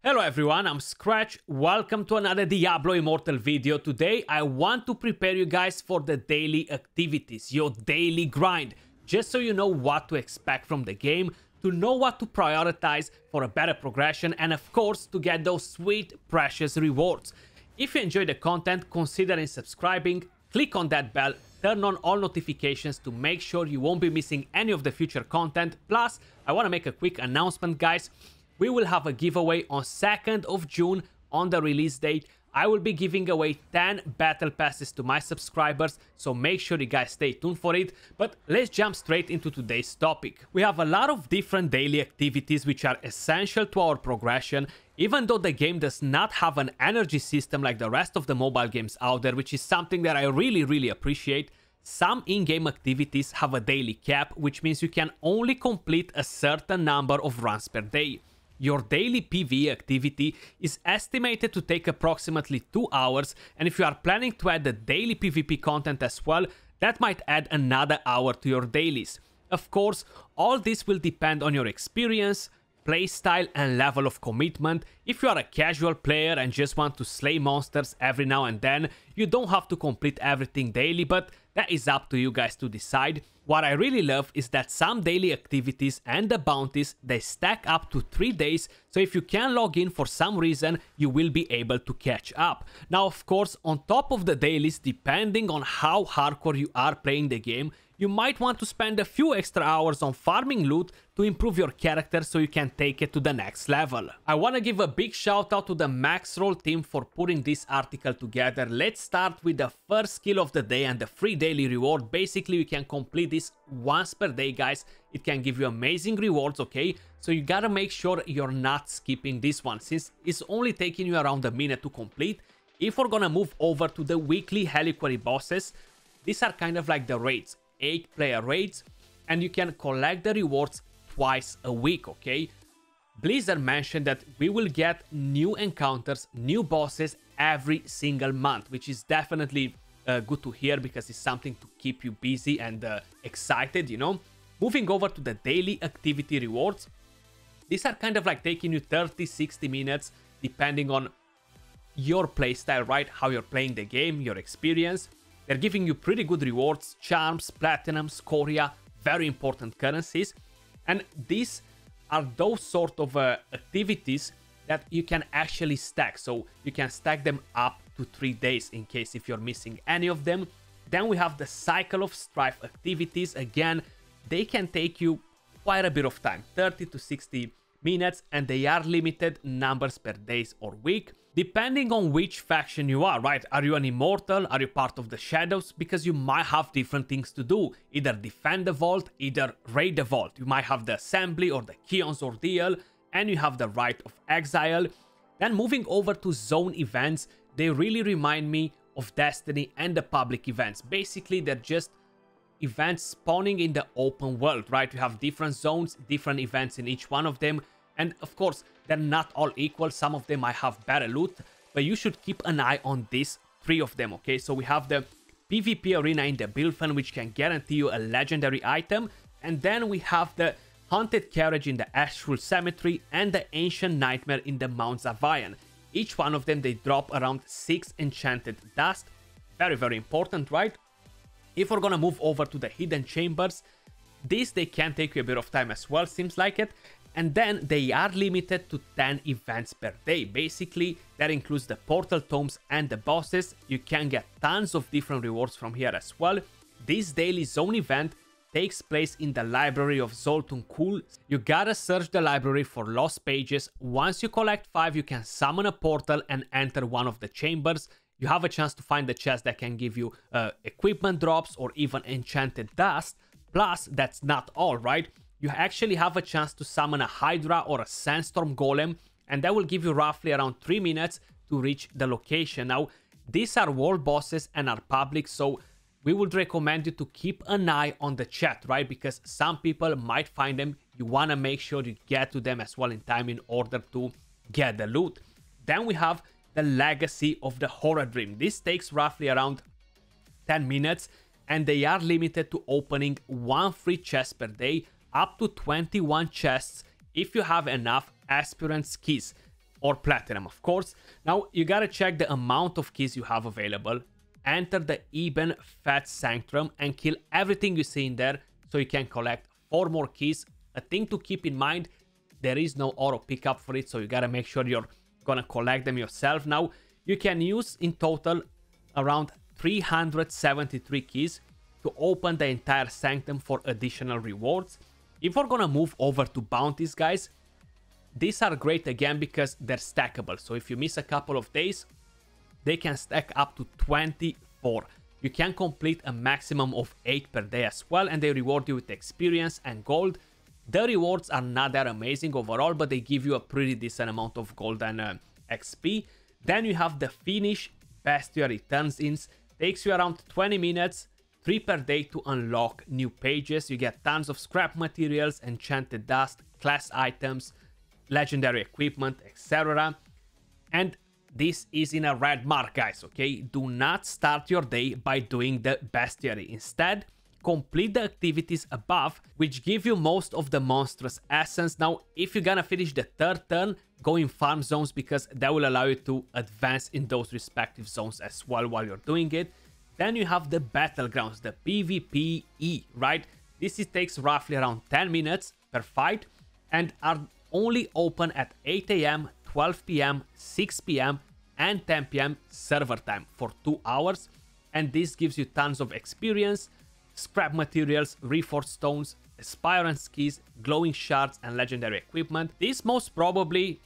Hello everyone, I'm Skratch. Welcome to another Diablo Immortal video. Today I want to prepare you guys for the daily activities, your daily grind, just so you know what to expect from the game, to know what to prioritize for a better progression, and of course to get those sweet, precious rewards. If you enjoy the content, consider subscribing, click on that bell, turn on all notifications to make sure you won't be missing any of the future content. Plus, I want to make a quick announcement, guys. We will have a giveaway on 2nd of June on the release date. I will be giving away 10 battle passes to my subscribers, so make sure you guys stay tuned for it. But let's jump straight into today's topic. We have a lot of different daily activities which are essential to our progression, even though the game does not have an energy system like the rest of the mobile games out there, which is something that I really appreciate. Some in-game activities have a daily cap, which means you can only complete a certain number of runs per day. Your daily PvE activity is estimated to take approximately 2 hours, and if you are planning to add the daily PvP content as well, that might add another hour to your dailies. Of course, all this will depend on your experience, playstyle and level of commitment. If you are a casual player and just want to slay monsters every now and then, you don't have to complete everything daily, but that is up to you guys to decide. What I really love is that some daily activities and the bounties, they stack up to 3 days, so if you can log in for some reason, you will be able to catch up. Now, of course, on top of the dailies, depending on how hardcore you are playing the game, you might want to spend a few extra hours on farming loot to improve your character so you can take it to the next level. I want to give a big shout out to the Maxroll team for putting this article together. Let's start with the first skill of the day and the free daily reward. Basically, you can complete this once per day, guys. It can give you amazing rewards, okay? So you gotta make sure you're not skipping this one, since it's only taking you around a minute to complete. If we're gonna move over to the weekly HELLIQUARY bosses, these are kind of like the raids. 8-player raids, and you can collect the rewards twice a week, okay? Blizzard mentioned that we will get new encounters, new bosses every single month, which is definitely good to hear because it's something to keep you busy and excited, you know? Moving over to the daily activity rewards, these are kind of like taking you 30-60 minutes depending on your playstyle, right? How you're playing the game, your experience. They're giving you pretty good rewards, charms, platinum, scoria, very important currencies. And these are those sort of activities that you can actually stack. So you can stack them up to 3 days in case if you're missing any of them. Then we have the Cycle of Strife activities. Again, they can take you quite a bit of time, 30 to 60 minutes, and they are limited numbers per days or week, depending on which faction you are, right? Are you an immortal? Are you part of the shadows? Because you might have different things to do, either defend the vault, either raid the vault. You might have the assembly or the Keon's ordeal, and you have the Rite of Exile. Then moving over to zone events, they really remind me of Destiny and the public events. Basically, they're just events spawning in the open world, right? You have different zones, different events in each one of them. And of course, they're not all equal. Some of them might have better loot, but you should keep an eye on these 3 of them, okay? So we have the PvP arena in the Bilfen, which can guarantee you a legendary item. And then we have the Haunted Carriage in the ASHWOLD Cemetery and the Ancient Nightmare in the Mount ZAVAIN. Each one of them, they drop around 6 enchanted dust. Very important, right? If we're gonna move over to the Hidden Chambers, these, they can take you a bit of time as well, seems like it. And then they are limited to 10 events per day. Basically, that includes the portal tomes and the bosses. You can get tons of different rewards from here as well. This daily zone event takes place in the library of Zoltun Kulle. You gotta search the library for lost pages. Once you collect 5, you can summon a portal and enter one of the chambers. You have a chance to find the chest that can give you equipment drops or even enchanted dust. Plus, that's not all, right? You actually have a chance to summon a Hydra or a Sandstorm Golem, and that will give you roughly around 3 minutes to reach the location. Now, these are world bosses and are public, so we would recommend you to keep an eye on the chat, right? Because some people might find them. You want to make sure you get to them as well in time in order to get the loot. Then we have the Legacy of the Horror Dream. This takes roughly around 10 minutes, and they are limited to opening 1 free chest per day, up to 21 chests if you have enough aspirant keys. or platinum, of course. Now, you gotta check the amount of keys you have available. Enter the Eben Fat Sanctum and kill everything you see in there so you can collect 4 more keys. A thing to keep in mind, there is no auto pickup for it, so you gotta make sure you're gonna collect them yourself. Now, you can use in total around 373 keys to open the entire sanctum for additional rewards. If we're gonna move over to bounties, guys, these are great again because they're stackable. So if you miss a couple of days, they can stack up to 24. You can complete a maximum of 8 per day as well, and they reward you with experience and gold. The rewards are not that amazing overall, but they give you a pretty decent amount of gold and XP. Then you have the Finish Bestiary Turns-ins. Takes you around 20 minutes, 3 per day to unlock new pages. You get tons of scrap materials, enchanted dust, class items, legendary equipment, etc. And this is in a red mark, guys, okay? Do not start your day by doing the bestiary. Instead, complete the activities above, which give you most of the monstrous essence. Now, if you're gonna finish the 3rd turn, go in farm zones because that will allow you to advance in those respective zones as well while you're doing it. Then you have the battlegrounds, the PvPE, right? This takes roughly around 10 minutes per fight and are only open at 8 AM, 12 PM, 6 PM, and 10 PM server time for 2 hours. And this gives you tons of experience, scrap materials, reforged stones, aspirant keys, glowing shards, and legendary equipment. This most probably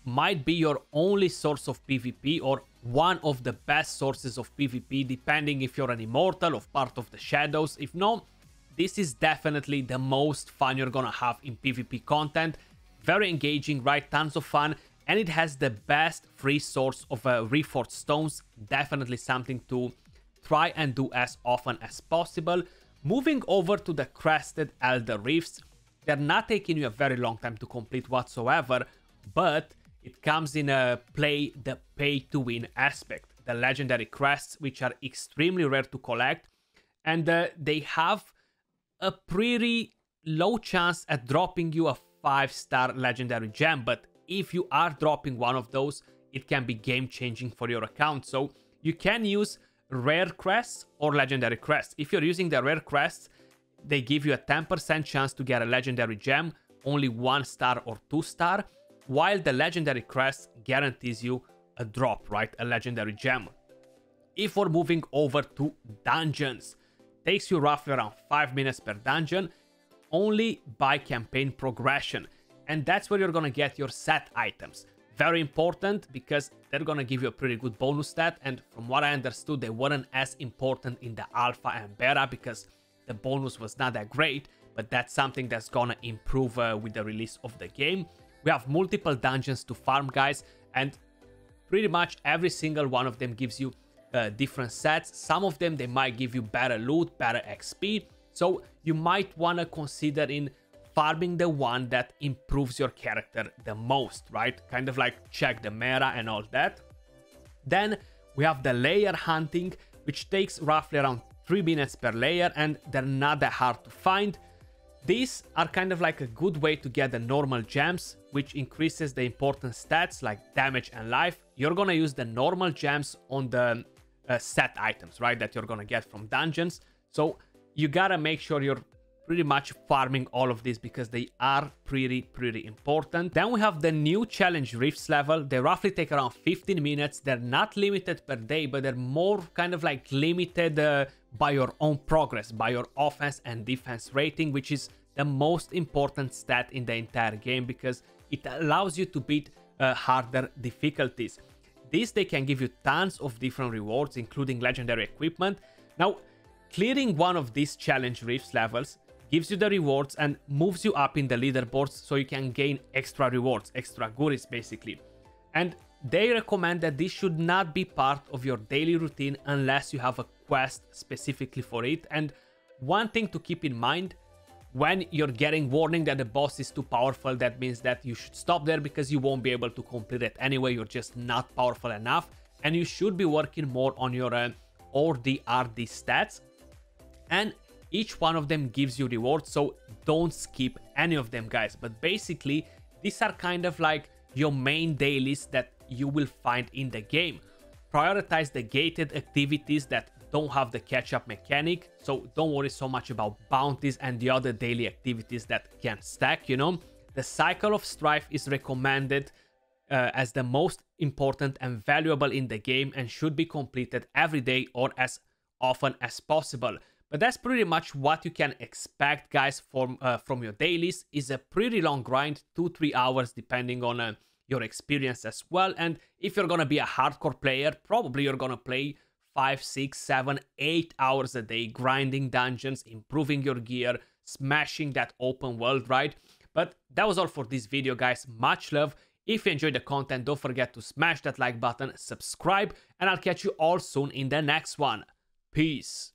might be your only source of PvP or one of the best sources of PvP, depending if you're an immortal or part of the shadows. If not, this is definitely the most fun you're gonna have in PvP content. Very engaging, right? Tons of fun, and it has the best free source of reforged stones. Definitely something to try and do as often as possible. Moving over to the Crested Elder Reefs, they're not taking you a very long time to complete whatsoever, but it comes in play the pay-to-win aspect. The legendary crests, which are extremely rare to collect, and they have a pretty low chance at dropping you a 5-star legendary gem, but if you are dropping one of those, it can be game-changing for your account. So you can use rare crests or legendary crests. If you're using the rare crests, they give you a 10% chance to get a legendary gem, only 1-star or 2-star, while the legendary crest guarantees you a drop, right? A legendary gem. If we're moving over to dungeons, takes you roughly around 5 minutes per dungeon, only by campaign progression. And that's where you're gonna get your set items. Very important because they're gonna give you a pretty good bonus stat, and from what I understood, they weren't as important in the alpha and beta because the bonus was not that great, but that's something that's gonna improve with the release of the game. We have multiple dungeons to farm, guys, and pretty much every single one of them gives you different sets. Some of them, they might give you better loot, better XP, so you might want to consider in farming the one that improves your character the most, right? Kind of like check the meta and all that. Then we have the layer hunting, which takes roughly around 3 minutes per layer, and they're not that hard to find. These are kind of like a good way to get the normal gems, which increases the important stats like damage and life. You're gonna use the normal gems on the set items, right, that you're gonna get from dungeons. So you gotta make sure you're pretty much farming all of these because they are pretty important. Then we have the new challenge rifts level. They roughly take around 15 minutes. They're not limited per day, but they're more kind of like limited by your own progress, by your offense and defense rating, which is the most important stat in the entire game because it allows you to beat harder difficulties. These, they can give you tons of different rewards, including legendary equipment. Now, clearing one of these challenge rifts levels gives you the rewards and moves you up in the leaderboards so you can gain extra rewards, extra goodies basically. And they recommend that this should not be part of your daily routine unless you have a quest specifically for it. And one thing to keep in mind, when you're getting warning that the boss is too powerful, that means that you should stop there because you won't be able to complete it anyway. You're just not powerful enough, and you should be working more on your ORD/RD stats. And each one of them gives you rewards, so don't skip any of them, guys. But basically, these are kind of like your main dailies that you will find in the game. Prioritize the gated activities that don't have the catch-up mechanic, so don't worry so much about bounties and the other daily activities that can stack, you know. The Cycle of Strife is recommended as the most important and valuable in the game and should be completed every day or as often as possible. But that's pretty much what you can expect, guys, from your dailies. Is a pretty long grind, 2-3 hours depending on your experience as well. And if you're gonna be a hardcore player, probably you're gonna play 5, 6, 7, 8 hours a day grinding dungeons, improving your gear, smashing that open world, right? But that was all for this video, guys. Much love. If you enjoyed the content, don't forget to smash that like button, subscribe, and I'll catch you all soon in the next one. Peace.